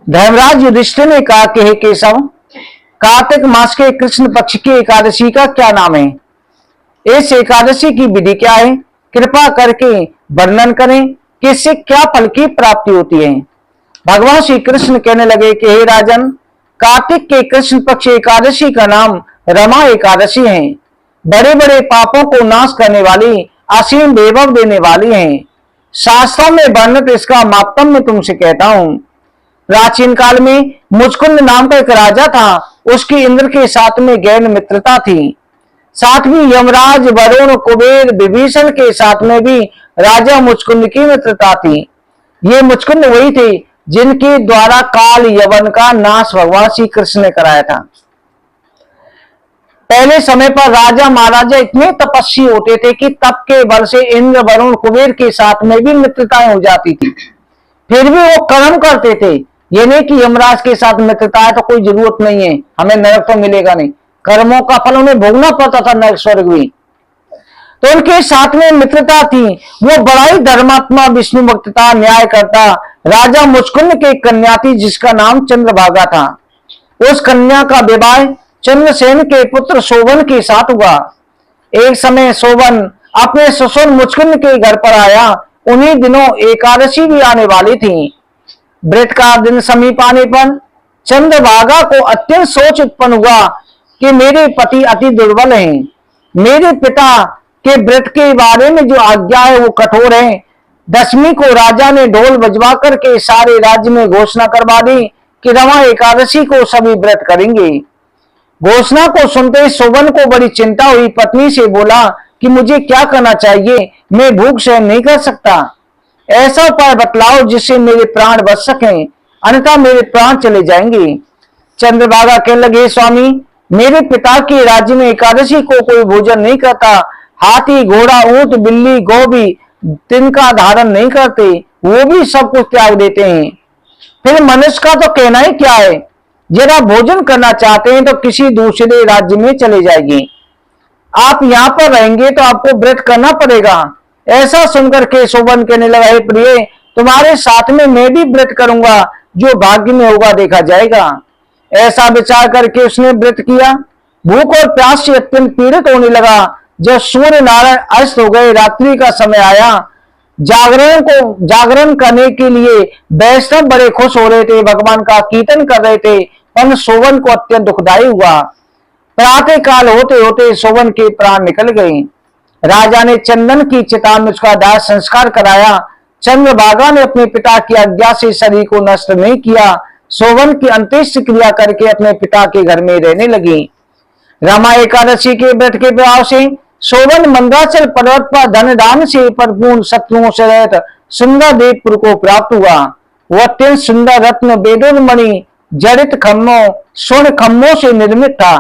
धर्मराज युधिष्ठिर ने कहा कि हे केशव, कार्तिक मास के कृष्ण पक्ष की एकादशी का क्या नाम है? इस एकादशी की विधि क्या है? कृपा करके वर्णन करें कि इससे क्या फल की प्राप्ति होती है। भगवान श्री कृष्ण कहने लगे कि हे राजन, कार्तिक के कृष्ण पक्ष एकादशी का नाम रमा एकादशी है। बड़े बड़े पापों को नाश करने वाली, असीम वैभव देने वाली है। शास्त्रों में वर्णित इसका मातम मैं तुमसे कहता हूं। प्राचीन काल में मुचकुंद नाम का एक राजा था। उसकी इंद्र के साथ में गहन मित्रता थी। साथ में यमराज, वरुण, कुबेर, विभीषण के साथ में भी राजा मुचकुंद की मित्रता थी। ये मुचकुंद वही थे जिनके द्वारा काल यवन का नाश भगवान श्री कृष्ण ने कराया था। पहले समय पर राजा महाराजा इतने तपस्वी होते थे कि तप के बल से इंद्र, वरुण, कुबेर के साथ में भी मित्रताएं हो जाती थी। फिर भी वो कर्म करते थे। ये नहीं कि यमराज के साथ मित्रता है तो कोई जरूरत नहीं है, हमें नरक तो मिलेगा नहीं। कर्मों का फल उन्हें भोगना पड़ता था, नरक स्वर्ग भी। तो उनके साथ में मित्रता थी। वो बड़ा ही धर्मात्मा, विष्णु भक्त था, न्याय करता। राजा मुचकुंद की कन्या थी जिसका नाम चंद्रभागा था। उस कन्या का विवाह चंद्रसेन के पुत्र शोभन के साथ हुआ। एक समय शोभन अपने ससुर मुचकुंद के घर पर आया। उन्हीं दिनों एकादशी भी आने वाली थी। व्रत का दिन समीप आने पर चंद्रभागा को अत्यंत सोच उत्पन्न हुआ कि मेरे पति अति दुर्बल हैं। मेरे पिता के व्रत के बारे में जो आज्ञा है वो कठोर है। दशमी को राजा ने ढोल बजवा करके सारे राज्य में घोषणा करवा दी कि रमा एकादशी को सभी व्रत करेंगे। घोषणा को सुनते ही शोभन को बड़ी चिंता हुई। पत्नी से बोला कि मुझे क्या करना चाहिए, मैं भूख सहन नहीं कर सकता। ऐसा उपाय बतलाओ जिससे मेरे प्राण बच सकें, अन्यथा मेरे प्राण चले जाएंगे। चंद्रभागा कहने लगे, स्वामी, मेरे पिता के राज्य में एकादशी को कोई भोजन नहीं करता। हाथी, घोड़ा, ऊंट, बिल्ली, गौ भी तिनका धारण नहीं करते, वो भी सब कुछ त्याग देते हैं। फिर मनुष्य का तो कहना ही क्या है। यदि भोजन करना चाहते हैं तो किसी दूसरे राज्य में चले जाएंगे। आप यहाँ पर रहेंगे तो आपको व्रत करना पड़ेगा। ऐसा सुनकर के शोभन कहने लगा, हे प्रिय, तुम्हारे साथ में मैं भी व्रत करूंगा, जो भाग्य में होगा देखा जाएगा। ऐसा विचार करके उसने व्रत किया। भूख और प्यास से अत्यंत पीड़ित होने लगा। जब सूर्य नारायण अस्त हो गए, रात्रि का समय आया। जागरण करने के लिए वैष्णव बड़े खुश हो रहे थे, भगवान का कीर्तन कर रहे थे, पर शोभन को अत्यंत दुखदायी हुआ। प्रातः काल होते होते शोभन के प्राण निकल गए। राजा ने चंदन की चिता में उसका दाह संस्कार कराया। चंद्रभागा ने अपने पिता की आज्ञा से शरीर को नष्ट नहीं किया। शोभन की अंत्येष्टि क्रिया करके अपने पिता के घर में रहने लगी। रमा एकादशी के व्रत के प्रभाव से शोभन मंदराचल पर्वत पर धन दान से परिपूर्ण शत्रुओं से रहित सुंदर देवपुर को प्राप्त हुआ। वह अत्यंत सुंदर रत्न, बेदोन मणि, जड़ित खम्भों, स्वर्ण खम्भों से निर्मित था।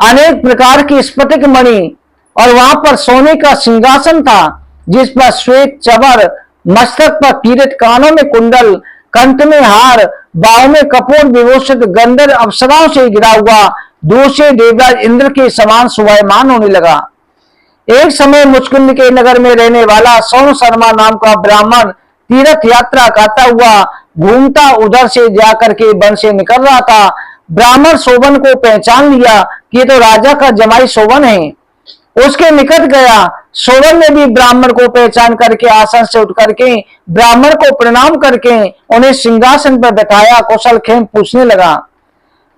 अनेक प्रकार की स्फटिक मणि और वहां पर सोने का सिंहासन था, जिस पर श्वेत चबर, मस्तक पर किरीट, कानों में कुंडल, कंठ में हार, बाहों में कपूर विभूषित गंधर्व अप्सराओं से घिरा हुआ दूर से देवराज इंद्र के समान शोभायमान होने लगा। एक समय मुचकुंद के नगर में रहने वाला सोम शर्मा नाम का ब्राह्मण तीर्थ यात्रा करता हुआ घूमता उधर से जाकर के वन से निकल रहा था। ब्राह्मण शोभन को पहचान लिया कि ये तो राजा का जमाई शोभन है। उसके निकट गया। शोभन ने भी ब्राह्मण को पहचान करके आसन से उठ करके ब्राह्मण को प्रणाम करके उन्हें सिंहासन पर बैठाया, कुशल क्षेम पूछने लगा।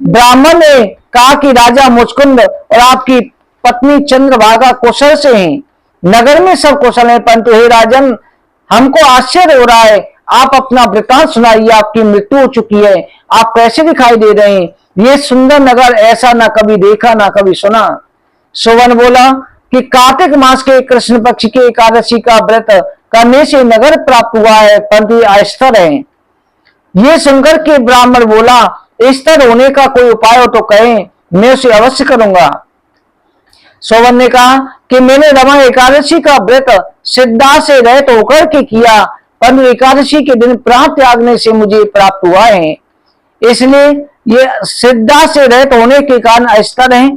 ब्राह्मण ने कहा कि राजा मुचकुंद और आपकी पत्नी चंद्रभागा कुशल से हैं। नगर में सब कुशल हैं, परंतु हे राजन, हमको आश्चर्य हो रहा है। आप अपना वृतांत सुनाइए। आपकी मृत्यु हो चुकी है, आप कैसे दिखाई दे रहे हैं? ये सुंदर नगर ऐसा ना कभी देखा ना कभी सुना। शोभन बोला कि कार्तिक मास के कृष्ण पक्ष के एकादशी का व्रत करने से नगर प्राप्त हुआ है, परंतु अस्तर है। ये सुनकर के ब्राह्मण बोला, स्तर होने का कोई उपाय हो तो कहें, मैं उसे अवश्य करूंगा। शोभन ने कहा कि मैंने रमा एकादशी का व्रत सिद्धा से रहित होकर के किया, परंतु एकादशी के दिन प्राण त्यागने से मुझे प्राप्त हुआ है, इसलिए ये सिद्धा से रहित होने के कारण अस्तर है।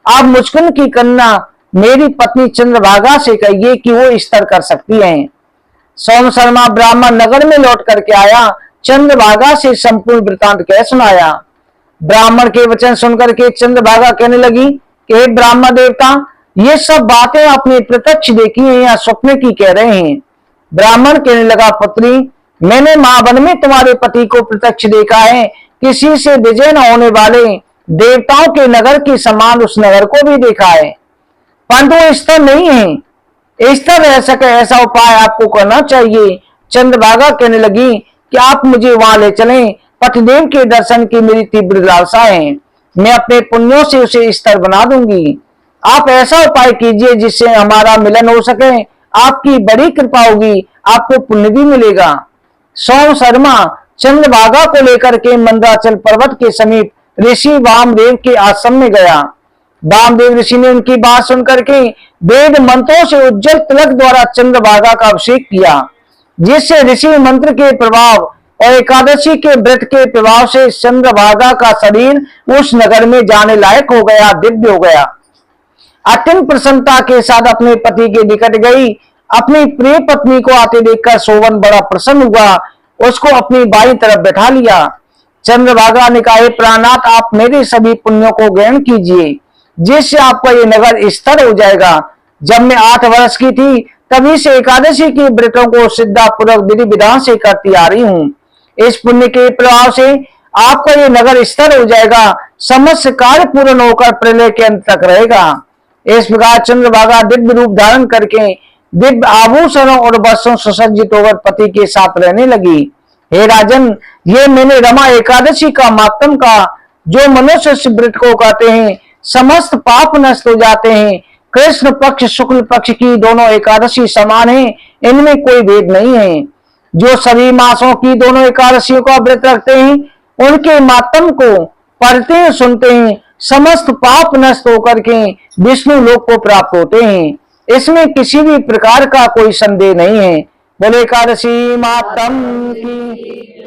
आप मुचकुंद की कन्या मेरी पत्नी चंद्रभागा से कहिए कि वो स्तर कर सकती हैं। सोम शर्मा ब्राह्मण नगर में लौट करके आया। चंद्रभागा से संपूर्ण वृतांत कह सुनाया। ब्राह्मण के वचन सुनकर के चंद्रभागा कहने लगी कि हे ब्राह्मण देवता, ये सब बातें आपने प्रत्यक्ष देखी हैं या स्वप्न की कह रहे हैं? ब्राह्मण कहने लगा, पुत्री, मैंने महावन में तुम्हारे पति को प्रत्यक्ष देखा है। किसी से विजय न होने वाले देवताओं के नगर के समान उस नगर को भी देखा है, परंतु स्थिर नहीं है। स्थिर रह सके ऐसा उपाय आपको करना चाहिए। चंद्रभागा कहने लगी कि आप मुझे वहां ले चलें। पतिदेव के दर्शन की मेरी तीव्र लालसा है, मैं अपने पुण्यों से उसे स्थिर बना दूंगी। आप ऐसा उपाय कीजिए जिससे हमारा मिलन हो सके। आपकी बड़ी कृपा होगी, आपको पुण्य भी मिलेगा। सोम शर्मा चंद्रभागा को लेकर के मंदराचल पर्वत के समीप ऋषि वामदेव के आश्रम में गया। वामदेव ऋषि ने उनकी बात सुनकर के वेद मंत्रों से उज्जवल तिलक द्वारा चंद्रभागा का अभिषेक किया, जिससे ऋषि मंत्र के प्रभाव और एकादशी के व्रत के प्रभाव से चंद्रभागा का शरीर उस नगर में जाने लायक हो गया, दिव्य हो गया। अत्यंत प्रसन्नता के साथ अपने पति के निकट गई। अपनी प्रिय पत्नी को आते देखकर सोवन बड़ा प्रसन्न हुआ, उसको अपनी बाई तरफ बैठा लिया। चंद्रभागा ने कहा, प्राणनाथ, आप मेरे सभी पुण्यों को ग्रहण कीजिए, जिससे आपका ये नगर स्थिर हो जाएगा। जब मैं 8 वर्ष की थी तभी से एकादशी के व्रतों को सिद्धापूर्वक विधि विधान से करती आ रही हूँ। इस पुण्य के प्रभाव से आपका ये नगर स्थिर हो जाएगा, समस्त कार्य पूर्ण होकर प्रलय के अंत तक रहेगा। इस प्रकार चंद्रभागा दिव्य रूप धारण करके दिव्य आभूषणों और वस्त्रों सुसज्जित होकर पति के साथ रहने लगी। हे राजन, ये मैंने रमा एकादशी का मातम का, जो मनुष्य इस व्रत को कहते हैं समस्त पाप नष्ट हो जाते हैं। कृष्ण पक्ष शुक्ल पक्ष की दोनों एकादशी समान है, इनमें कोई भेद नहीं है। जो सभी मासों की दोनों एकादशियों का व्रत रखते हैं, उनके मातम को पढ़ते हैं, सुनते हैं, समस्त पाप नष्ट होकर के विष्णु लोक को प्राप्त होते हैं। इसमें किसी भी प्रकार का कोई संदेह नहीं है। बोले एकादशी मातम की।